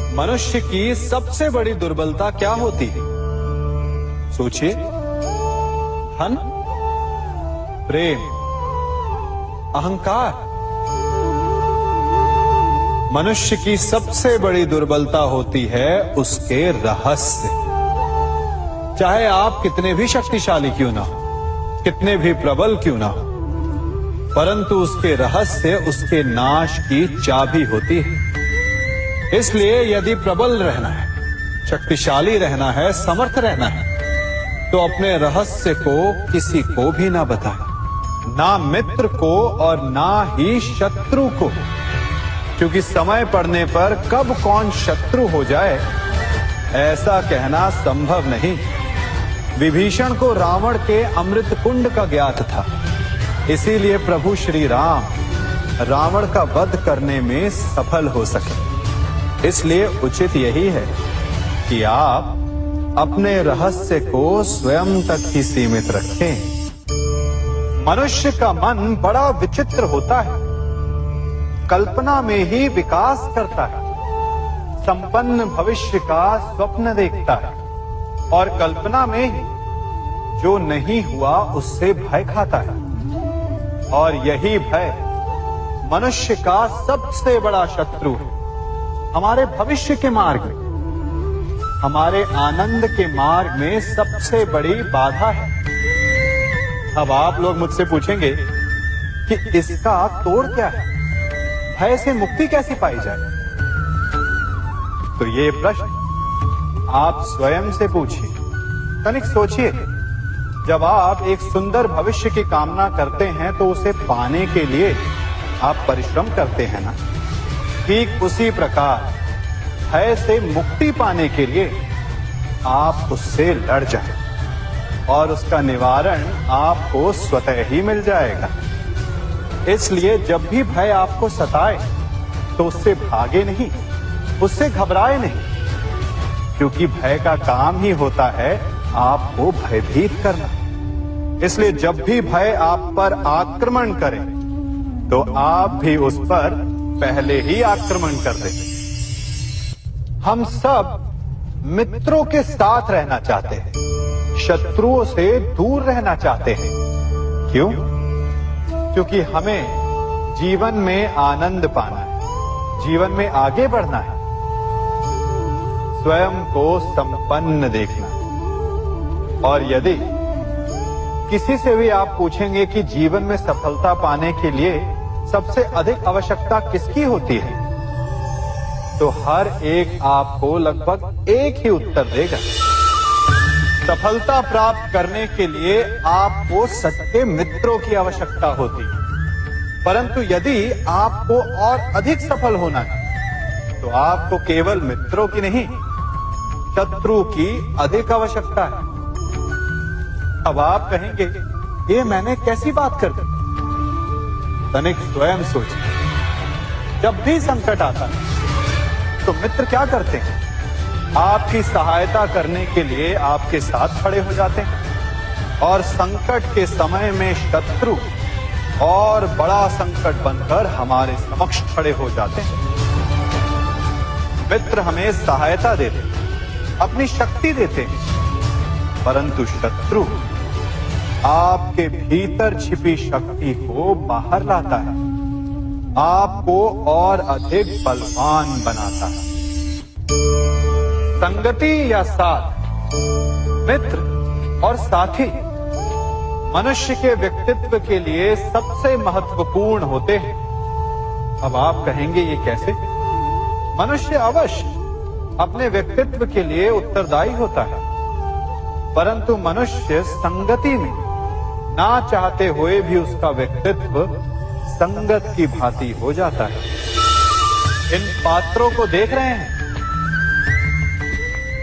मनुष्य की सबसे बड़ी दुर्बलता क्या होती है? सोचिए। धन, प्रेम, अहंकार। मनुष्य की सबसे बड़ी दुर्बलता होती है उसके रहस्य। चाहे आप कितने भी शक्तिशाली क्यों ना हो, कितने भी प्रबल क्यों ना हो, परंतु उसके रहस्य उसके नाश की चाबी होती है। इसलिए यदि प्रबल रहना है, शक्तिशाली रहना है, समर्थ रहना है, तो अपने रहस्य को किसी को भी ना बताएं, ना मित्र को और ना ही शत्रु को, क्योंकि समय पड़ने पर कब कौन शत्रु हो जाए ऐसा कहना संभव नहीं। विभीषण को रावण के अमृत कुंड का ज्ञात था, इसीलिए प्रभु श्री राम रावण का वध करने में सफल हो सके। इसलिए उचित यही है कि आप अपने रहस्य को स्वयं तक ही सीमित रखें। मनुष्य का मन बड़ा विचित्र होता है, कल्पना में ही विकास करता है, संपन्न भविष्य का स्वप्न देखता है और कल्पना में ही जो नहीं हुआ उससे भय खाता है। और यही भय मनुष्य का सबसे बड़ा शत्रु है। हमारे भविष्य के मार्ग में, हमारे आनंद के मार्ग में सबसे बड़ी बाधा है। अब आप लोग मुझसे पूछेंगे कि इसका तोड़ क्या है, भय से मुक्ति कैसे पाई जाए? तो ये प्रश्न आप स्वयं से पूछिए। तनिक सोचिए, जब आप एक सुंदर भविष्य की कामना करते हैं तो उसे पाने के लिए आप परिश्रम करते हैं ना? ठीक उसी प्रकार भय से मुक्ति पाने के लिए आप उससे लड़ जाएं और उसका निवारण आपको स्वतः ही मिल जाएगा। इसलिए जब भी भय आपको सताए तो उससे भागे नहीं, उससे घबराए नहीं, क्योंकि भय का काम ही होता है आपको भयभीत करना। इसलिए जब भी भय आप पर आक्रमण करे तो आप भी उस पर पहले ही आक्रमण कर दें। हम सब मित्रों के साथ रहना चाहते हैं, शत्रुओं से दूर रहना चाहते हैं। क्यों? क्योंकि हमें जीवन में आनंद पाना है, जीवन में आगे बढ़ना है, स्वयं को संपन्न देखना है। और यदि किसी से भी आप पूछेंगे कि जीवन में सफलता पाने के लिए सबसे अधिक आवश्यकता किसकी होती है, तो हर एक आपको लगभग एक ही उत्तर देगा। सफलता प्राप्त करने के लिए आपको सच्चे मित्रों की आवश्यकता होती है। परंतु यदि आपको और अधिक सफल होना है तो आपको केवल मित्रों की नहीं, शत्रु की अधिक आवश्यकता है। अब आप कहेंगे, ये मैंने कैसी बात कर दी? तनिक स्वयं सोचिए। जब भी संकट आता है तो मित्र क्या करते हैं? आपकी सहायता करने के लिए आपके साथ खड़े हो जाते हैं। और संकट के समय में शत्रु और बड़ा संकट बनकर हमारे समक्ष खड़े हो जाते हैं। मित्र हमें सहायता देते हैं, अपनी शक्ति देते हैं, परंतु शत्रु आपके भीतर छिपी शक्ति को बाहर लाता है, आपको और अधिक बलवान बनाता है। संगति या साथ, मित्र और साथी मनुष्य के व्यक्तित्व के लिए सबसे महत्वपूर्ण होते हैं। अब आप कहेंगे, ये कैसे? मनुष्य अवश्य अपने व्यक्तित्व के लिए उत्तरदायी होता है, परंतु मनुष्य संगति में ना चाहते हुए भी उसका व्यक्तित्व संगत की भांति हो जाता है। इन पात्रों को देख रहे हैं,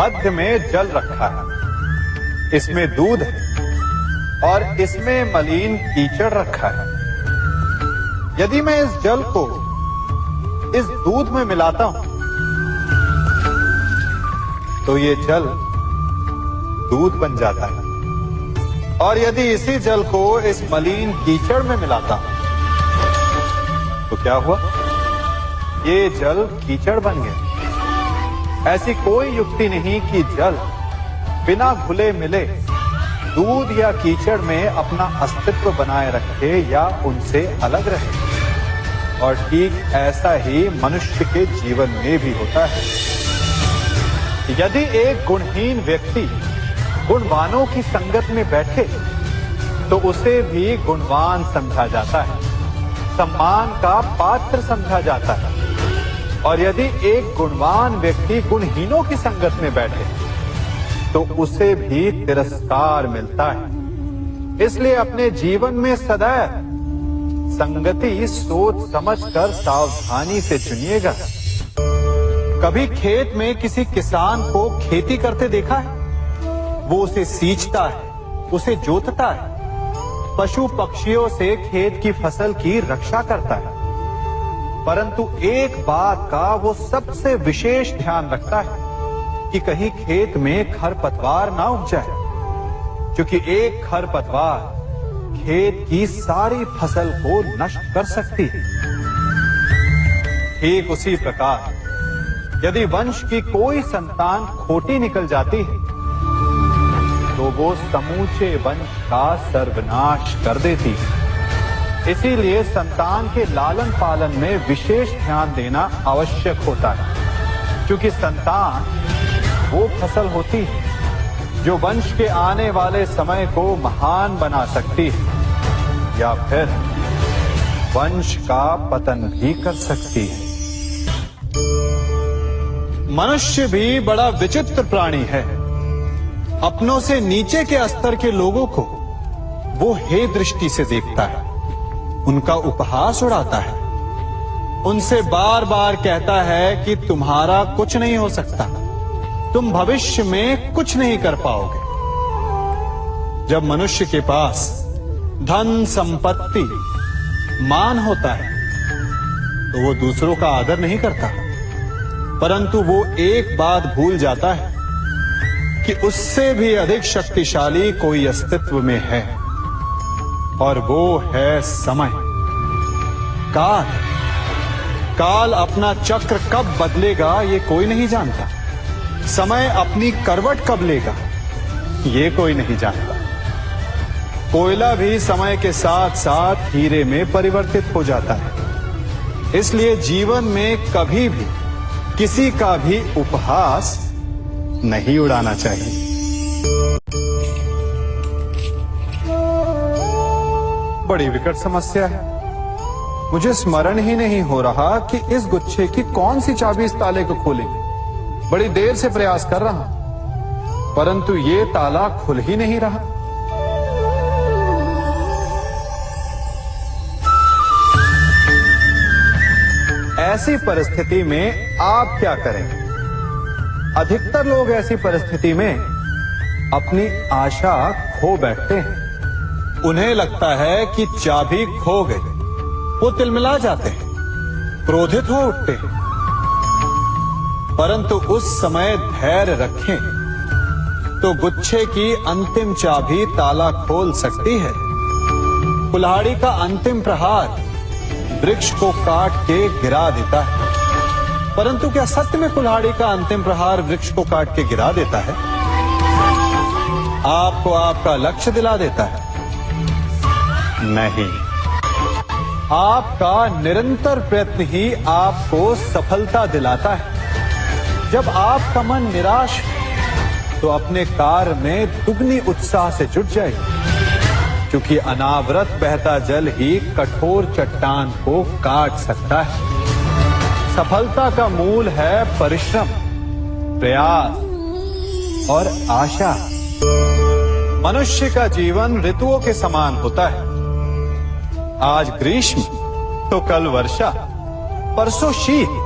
मध्य में जल रखा है, इसमें दूध है और इसमें मलिन कीचड़ रखा है। यदि मैं इस जल को इस दूध में मिलाता हूं तो ये जल दूध बन जाता है, और यदि इसी जल को इस मलिन कीचड़ में मिलाता हूं तो क्या हुआ? ये जल कीचड़ बन गया। ऐसी कोई युक्ति नहीं कि जल बिना घुले मिले दूध या कीचड़ में अपना अस्तित्व बनाए रखे या उनसे अलग रहे। और ठीक ऐसा ही मनुष्य के जीवन में भी होता है। यदि एक गुणहीन व्यक्ति गुणवानों की संगत में बैठे तो उसे भी गुणवान समझा जाता है, सम्मान का पात्र समझा जाता है। और यदि एक गुणवान व्यक्ति गुणहीनों की संगत में बैठे तो उसे भी तिरस्कार मिलता है। इसलिए अपने जीवन में सदैव संगति सोच समझकर सावधानी से चुनिएगा। कभी खेत में किसी किसान को खेती करते देखा है? वो उसे सींचता है, उसे जोतता है, पशु पक्षियों से खेत की फसल की रक्षा करता है। परंतु एक बात का वो सबसे विशेष ध्यान रखता है कि कहीं खेत में खरपतवार ना उग जाए, क्योंकि एक खरपतवार खेत की सारी फसल को नष्ट कर सकती है। ठीक उसी प्रकार यदि वंश की कोई संतान खोटी निकल जाती है तो वो समूचे वंश का सर्वनाश कर देती है। इसीलिए संतान के लालन पालन में विशेष ध्यान देना आवश्यक होता है, क्योंकि संतान वो फसल होती है जो वंश के आने वाले समय को महान बना सकती है या फिर वंश का पतन भी कर सकती है। मनुष्य भी बड़ा विचित्र प्राणी है। अपनों से नीचे के स्तर के लोगों को वो हे दृष्टि से देखता है, उनका उपहास उड़ाता है, उनसे बार बार कहता है कि तुम्हारा कुछ नहीं हो सकता, तुम भविष्य में कुछ नहीं कर पाओगे। जब मनुष्य के पास धन संपत्ति मान होता है तो वो दूसरों का आदर नहीं करता, परंतु वो एक बात भूल जाता है कि उससे भी अधिक शक्तिशाली कोई अस्तित्व में है, और वो है समय। काल काल अपना चक्र कब बदलेगा ये कोई नहीं जानता। समय अपनी करवट कब लेगा ये कोई नहीं जानता। कोयला भी समय के साथ साथ हीरे में परिवर्तित हो जाता है। इसलिए जीवन में कभी भी किसी का भी उपहास नहीं उड़ाना चाहिए। बड़ी विकट समस्या है। मुझे स्मरण ही नहीं हो रहा कि इस गुच्छे की कौन सी चाबी इस ताले को खोलेगी। बड़ी देर से प्रयास कर रहा, परंतु ये ताला खुल ही नहीं रहा। ऐसी परिस्थिति में आप क्या करेंगे? अधिकतर लोग ऐसी परिस्थिति में अपनी आशा खो बैठते हैं। उन्हें लगता है कि चाबी खो गई। वो तिलमिला जाते हैं, क्रोधित हो उठते हैं। परंतु उस समय धैर्य रखें तो गुच्छे की अंतिम चाबी ताला खोल सकती है। कुल्हाड़ी का अंतिम प्रहार वृक्ष को काट के गिरा देता है, परंतु क्या सत्य में कुल्हाड़ी का अंतिम प्रहार वृक्ष को काट के गिरा देता है? आपको आपका लक्ष्य दिला देता है? नहीं, आपका निरंतर प्रयत्न ही आपको सफलता दिलाता है। जब आपका मन निराश हो तो अपने कार्य में दुगनी उत्साह से जुट जाए, क्योंकि अनावरत बहता जल ही कठोर चट्टान को काट सकता है। सफलता का मूल है परिश्रम, प्रयास और आशा। मनुष्य का जीवन ऋतुओं के समान होता है। आज ग्रीष्म तो कल वर्षा, परसों शीत।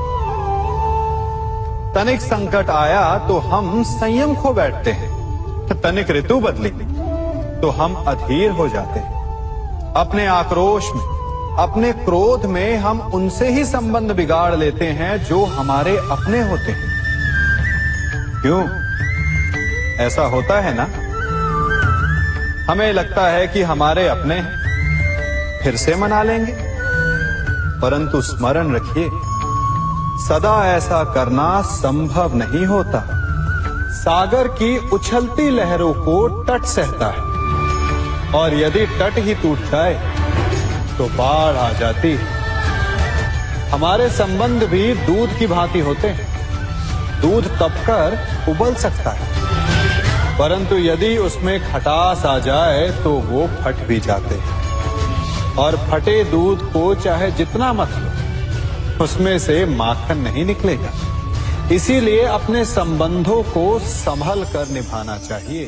तनिक संकट आया तो हम संयम खो बैठते हैं, तनिक ऋतु बदली तो हम अधीर हो जाते हैं। अपने आक्रोश में, अपने क्रोध में हम उनसे ही संबंध बिगाड़ लेते हैं जो हमारे अपने होते हैं। क्यों ऐसा होता है ना? हमें लगता है कि हमारे अपने फिर से मना लेंगे, परंतु स्मरण रखिए सदा ऐसा करना संभव नहीं होता। सागर की उछलती लहरों को तट सहता है और यदि तट ही टूट जाए तो बाढ़ आ जाती है। हमारे संबंध भी दूध की भांति होते हैं। दूध तपकर उबल सकता है, परंतु यदि उसमें खटास आ जाए तो वो फट भी जाते हैं। और फटे दूध को चाहे जितना मत लो, उसमें से माखन नहीं निकलेगा। इसीलिए अपने संबंधों को संभल कर निभाना चाहिए।